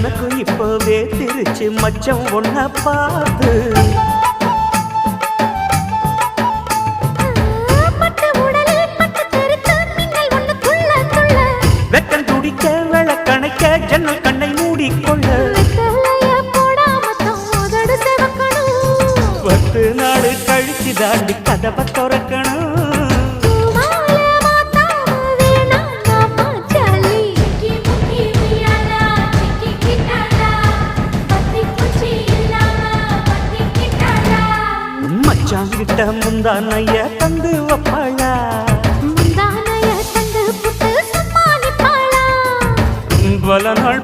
எனக்கும் இப்பவே திருச்சு மச்சம் ஒன்ன பார்த்து வெக்கம் துடிக்க விளக்கணைக்க ஜன்னல் கண்ணை மூடிக்கொள்ள 10 நாள் கழிச்சு தாண்டி கதவை திறக்கணும் மச்சாங்கிட்ட முந்தானைய தந்து வப்பா